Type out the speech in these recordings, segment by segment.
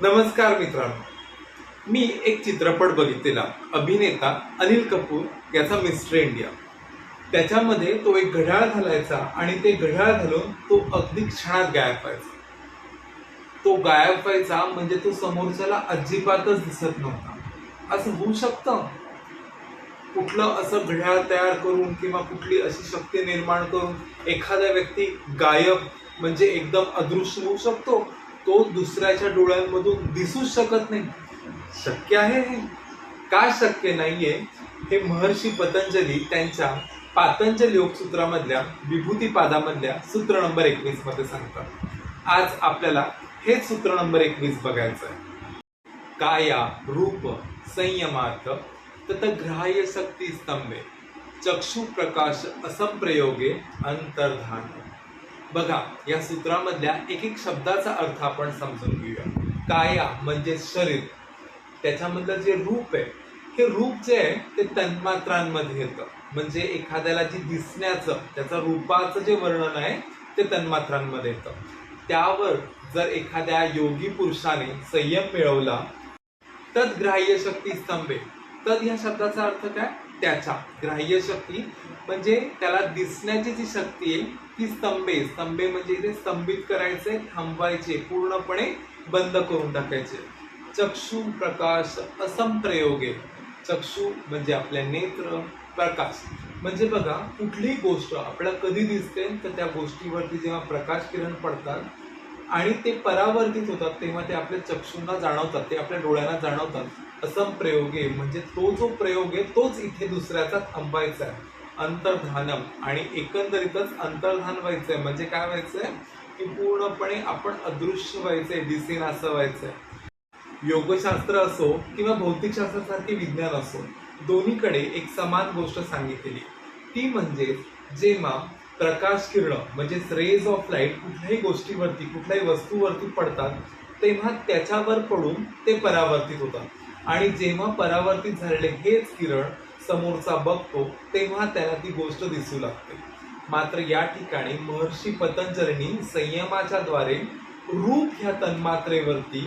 नमस्कार मित्रांनो, मी एक चित्रपट बघितलेला. अभिनेता अनिल कपूर याचा मिस्टर इंडिया. त्याच्यामध्ये तो एक घड्याळ घालायचा आणि ते घड्याळ घालून तो अगदी क्षणात गायब व्हायचा. तो गायब व्हायचा म्हणजे तो समोरच्याला अजिबातच दिसत नव्हता. असं होऊ शकतं? कुठलं असं घड्याळ तयार करून किंवा कुठली अशी शक्ती निर्माण करून एखादा व्यक्ती गायब म्हणजे एकदम अदृश्य होऊ शकतो? तो दुसऱ्याच्या डोळ्यांमधून दिसूच शकत नाही. शक्य आहे हे? का शक्य नाहीये हे महर्षी पतंजली त्यांच्या पातंजल योगसूत्रामधल्या विभूतिपादामधल्या सूत्र नंबर 21 मध्ये सांगतात. आज आपल्याला हेच सूत्र नंबर 21 बघायचं आहे. काया रूप संयमार्थ तत ग्राह्य शक्ती स्तंभे चक्षु प्रकाश असंप्रयोगे अंतर्धान. बघा, या सूत्रामधल्या एक एक शब्दाचा अर्थ आपण समजून घेऊया. काया म्हणजे शरीर, त्याच्यामधलं जे रूप आहे, हे रूप जे आहे ते तन्मात्रांमध्ये येतं. म्हणजे एखाद्याला जे दिसण्याचं त्याचं रूपाचं जे वर्णन आहे ते तन्मात्रांमध्ये येतं. त्यावर जर एखाद्या योगी पुरुषाने संयम मिळवला तद ग्राह्य शक्ती स्तंभे. तद या शब्दाचा अर्थ काय? त्याच्या. ग्राह्य शक्ती म्हणजे त्याला दिसण्याची जी शक्ती आहे ती स्तंभे. स्तंभे म्हणजे इथे स्तंभित करायचे, थांबवायचे, पूर्णपणे बंद करून टाकायचे. चक्षु प्रकाश असंप्रयोगे. चक्षु म्हणजे आपल्या नेत्र, प्रकाश म्हणजे बघा, कुठलीही गोष्ट आपल्याला कधी दिसते तर त्या गोष्टीवरती जेव्हा प्रकाश किरण पडतात आणि ते परावर्तित होतात तेव्हा ते आपल्या चक्षूंना जाणवतात, ते आपल्या डोळ्यांना जाणवतात. असंप्रयोगे म्हणजे तो जो प्रयोग आहे तोच इथे दुसऱ्याचा थांबायचा आहे. अंतर्धानम आणि एकंदरीतच अंतर्धान व्हायचंय म्हणजे काय व्हायचंय की पूर्णपणे आपण अदृश्य व्हायचंय, दिसेन असं व्हायचंय. योगशास्त्र असो किंवा भौतिकशास्त्रासारखे विज्ञान असो, दोन्हीकडे एक समान गोष्ट सांगितलेली, ती म्हणजे जेव्हा प्रकाश किरण म्हणजे रेज ऑफ लाईट कुठल्याही गोष्टीवरती, कुठल्याही वस्तूवरती पडतात तेव्हा त्याच्यावर पडून ते परावर्तित होतात. आणि जेव्हा परावर्तित झालेले हेच किरण समोरचा बघतो तेव्हा त्याला ती गोष्ट दिसू लागते. मात्र या ठिकाणी महर्षी पतंजलींनी संयमाच्या द्वारे रूप ह्या तन्मात्रेवरती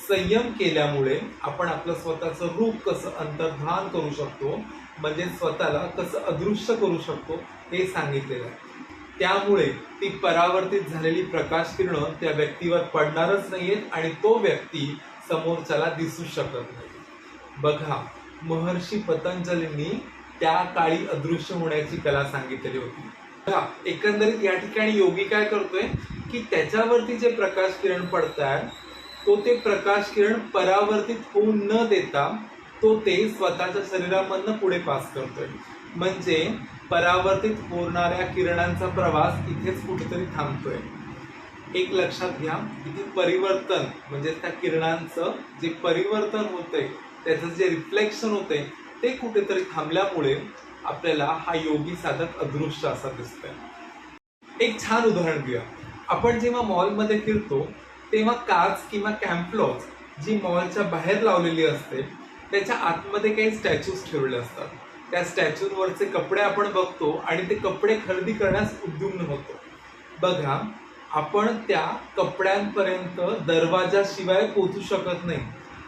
संयम केल्यामुळे आपण आपलं स्वतःचं रूप कसं अंतर्धान करू शकतो, म्हणजे स्वतःला कसं अदृश्य करू शकतो हे सांगितलेलं आहे. त्यामुळे ती परावर्तित झालेली प्रकाश किरणं त्या व्यक्तीवर पडणारच नाहीयेत आणि तो व्यक्ती समोरच्याला दिसू शकत नाही. बघा, महर्षी पतंजलींनी त्या काळी अदृश्य होण्याची कला सांगितलेली होती. बघा, एकंदरीत या ठिकाणी योगी काय करतोय की त्याच्यावरती जे प्रकाश किरण पडतात तो ते प्रकाश किरण परावर्तित होऊ न देता तो ते स्वतःच्या शरीरामधनं पुढे पास करतोय. म्हणजे परावर्तित होणाऱ्या किरणांचा प्रवास इथेच कुठेतरी थांबतोय. एक लक्षात घ्या, इथे परिवर्तन म्हणजे त्या किरणांचं जे परिवर्तन होतंय, त्याचं जे रिफ्लेक्शन होतंय ते कुठेतरी थांबल्यामुळे आपल्याला हा योगी साधक अदृश्य असा दिसतोय. एक छान उदाहरण घेऊया. आपण जेव्हा मॉलमध्ये फिरतो तेव्हा काच किंवा कॅम्पलॉज जी मॉलच्या बाहेर लावलेली असते त्याच्या आतमध्ये काही स्टॅच्यूज ठेवलेले असतात. त्या स्टॅच्यूवरचे कपडे आपण बघतो आणि ते कपडे खरेदी करण्यास उद्युक्त होतो. बघा, आपण त्या कपड्यांपर्यंत दरवाजाशिवाय पोहोचू शकत नाही.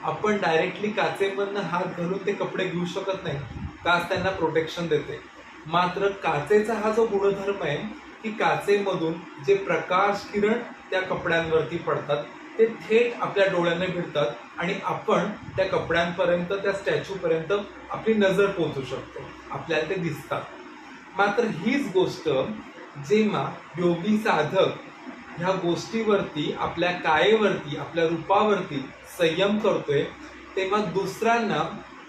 आपण डायरेक्टली काचेमधनं हात घालून ते कपडे घेऊ शकत नाही, काच त्यांना प्रोटेक्शन देते. मात्र काचेचा हा जो गुणधर्म आहे की काचेमधून जे प्रकाश किरण त्या कपड्यांवरती पडतात ते थेट आपल्या डोळ्यांना भिडतात आणि आपण त्या कपड्यांपर्यंत, त्या स्टॅच्यूपर्यंत आपली नजर पोहोचू शकतो, आपल्याला ते दिसतात. मात्र हीच गोष्ट जेव्हा योगी साधक ह्या गोष्टीवरती, आपल्या कायेवरती, आपल्या रूपावरती संयम करतोय तेव्हा दुसऱ्यांना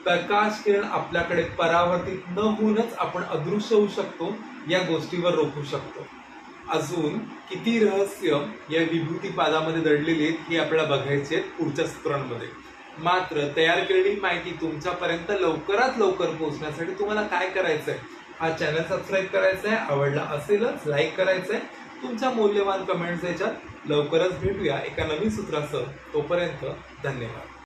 प्रकाश किरण आपल्याकडे परावर्तित न होऊनच आपण अदृश्य होऊ शकतो, या गोष्टीवर रोखू शकतो. अजून किती रहस्य या विभूतिपादामध्ये दडलेली आहेत हे आपल्याला बघायचे आहेत पुढच्या सूत्रांमध्ये. मात्र तयार केलेली माहिती तुमच्यापर्यंत लवकरात लवकर पोहोचण्यासाठी तुम्हाला काय करायचंय, हा चॅनल सबस्क्राईब करायचा आहे, आवडला असेलच लाईक करायचंय, तुमच्या मौल्यवान कमेंट्स याच्यात. लवकरच भेटूया एका नवीन सूत्रासह. तोपर्यंत धन्यवाद.